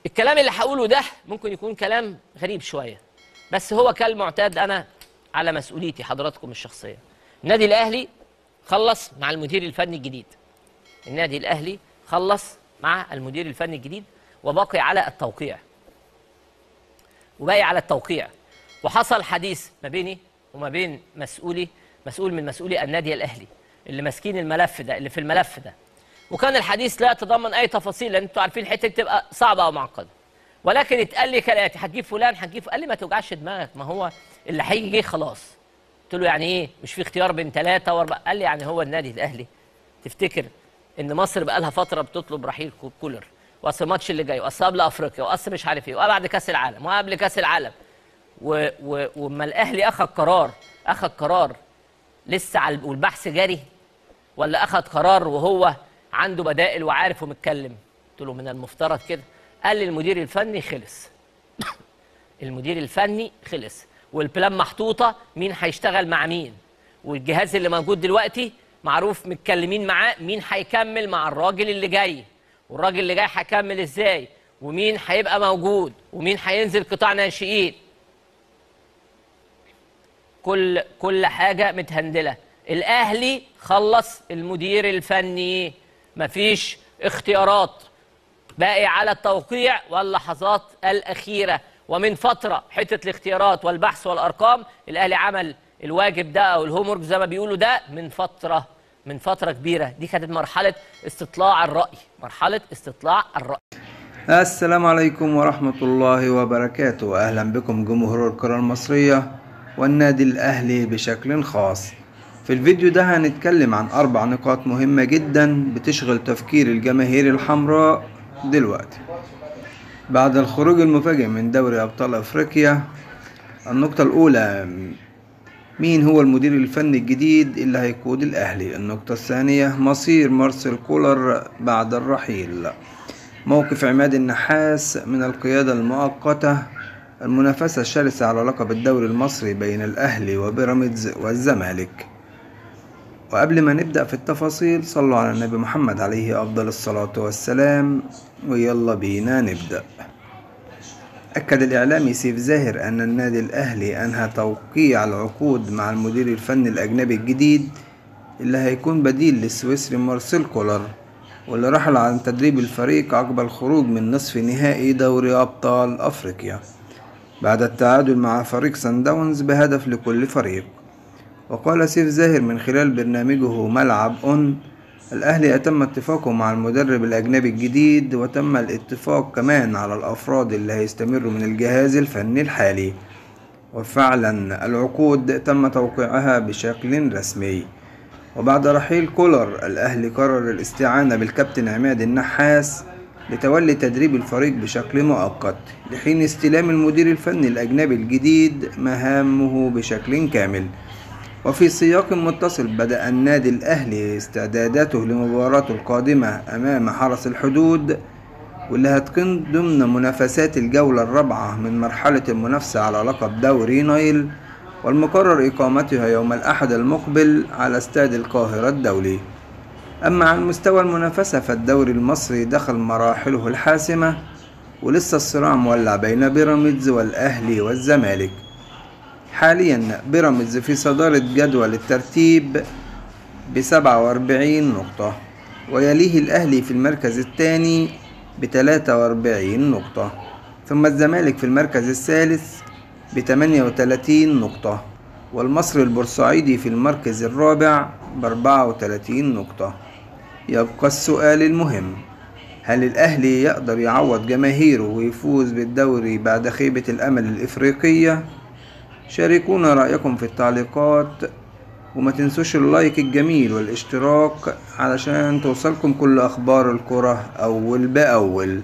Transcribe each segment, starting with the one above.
الكلام اللي هقوله ده ممكن يكون كلام غريب شويه، بس هو كالمعتاد انا على مسؤوليتي حضراتكم الشخصيه. النادي الاهلي خلص مع المدير الفني الجديد. النادي الاهلي خلص مع المدير الفني الجديد وباقي على التوقيع. وحصل حديث ما بيني وما بين مسؤول من مسؤولي النادي الاهلي اللي ماسكين الملف ده، اللي في الملف ده. وكان الحديث لا يتضمن اي تفاصيل، لان انتوا عارفين الحته دي تبقى صعبه او معقده. ولكن اتقال لي كالاتي: هتجيب فلان، قال لي ما توجعش دماغك، ما هو اللي هيجي جه خلاص. قلت له يعني ايه؟ مش في اختيار بين 3 و4؟ قال لي يعني هو النادي الاهلي تفتكر ان مصر بقى لها فتره بتطلب رحيل كولر، واصل الماتش اللي جاي، واصل قبل افريقيا، واصل مش عارف ايه، وبعد كاس العالم، وقبل كاس العالم، وما الاهلي اخذ قرار لسه والبحث جاري، ولا اخذ قرار وهو عنده بدائل وعارف ومتكلم؟ قلت له من المفترض كده. قال لي المدير الفني خلص. المدير الفني خلص والبلان محطوطه، مين هيشتغل مع مين، والجهاز اللي موجود دلوقتي معروف متكلمين معاه مين هيكمل مع الراجل اللي جاي، والراجل اللي جاي هيكمل ازاي، ومين هيبقى موجود، ومين هينزل قطاع ناشئين. كل حاجه متهندله. الاهلي خلص المدير الفني، مفيش اختيارات، باقي على التوقيع واللحظات الاخيره. ومن فتره حته الاختيارات والبحث والارقام الأهلي عمل الواجب ده أو الهومورك زي ما بيقولوا ده من فترة كبيرة. دي كانت مرحلة استطلاع الرأي. السلام عليكم ورحمة الله وبركاته. أهلا بكم جمهور الكرة المصرية والنادي الأهلي بشكل خاص. في الفيديو ده هنتكلم عن 4 نقاط مهمة جدا بتشغل تفكير الجماهير الحمراء دلوقتي بعد الخروج المفاجئ من دوري أبطال أفريقيا. النقطة الأولى: مين هو المدير الفني الجديد اللي هيقود الأهلي؟ النقطة الثانية: مصير مارسيل كولر بعد الرحيل. موقف عماد النحاس من القيادة المؤقتة. المنافسة الشرسة على لقب الدوري المصري بين الأهلي وبيراميدز والزمالك. وقبل ما نبدأ في التفاصيل صلوا على النبي محمد عليه أفضل الصلاة والسلام، ويلا بينا نبدأ. أكد الإعلامي سيف زاهر أن النادي الأهلي أنهى توقيع العقود مع المدير الفني الأجنبي الجديد اللي هيكون بديل للسويسري مارسيل كولر، واللي رحل عن تدريب الفريق عقب الخروج من نصف نهائي دوري أبطال أفريقيا بعد التعادل مع فريق سان داونز بهدف لكل فريق. وقال سيف زاهر من خلال برنامجه ملعب أون: الأهلي أتم اتفاقه مع المدرب الأجنبي الجديد، وتم الاتفاق كمان على الأفراد اللي هيستمروا من الجهاز الفني الحالي، وفعلا العقود تم توقيعها بشكل رسمي. وبعد رحيل كولر الأهلي قرر الاستعانة بالكابتن عماد النحاس لتولي تدريب الفريق بشكل مؤقت لحين استلام المدير الفني الأجنبي الجديد مهامه بشكل كامل. وفي سياق متصل بدأ النادي الأهلي استعداداته لمباراته القادمة أمام حرس الحدود، واللي هتكون ضمن منافسات الجولة الرابعة من مرحلة المنافسة على لقب دوري نايل، والمقرر إقامتها يوم الأحد المقبل على استاد القاهرة الدولي. أما عن مستوى المنافسة فالدوري المصري دخل مراحله الحاسمة، ولسه الصراع مولع بين بيراميدز والأهلي والزمالك. حاليا بيراميدز في صدارة جدول الترتيب ب47 نقطة، ويليه الأهلي في المركز الثاني ب43 نقطة، ثم الزمالك في المركز الثالث ب38 نقطة، والمصري البورسعيدي في المركز الرابع ب34 نقطة. يبقى السؤال المهم: هل الأهلي يقدر يعوض جماهيره ويفوز بالدوري بعد خيبة الأمل الإفريقية؟ شاركونا رأيكم في التعليقات، وما تنسوش اللايك الجميل والاشتراك علشان توصلكم كل أخبار الكرة أول بأول.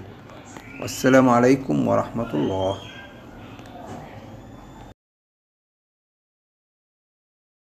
والسلام عليكم ورحمة الله.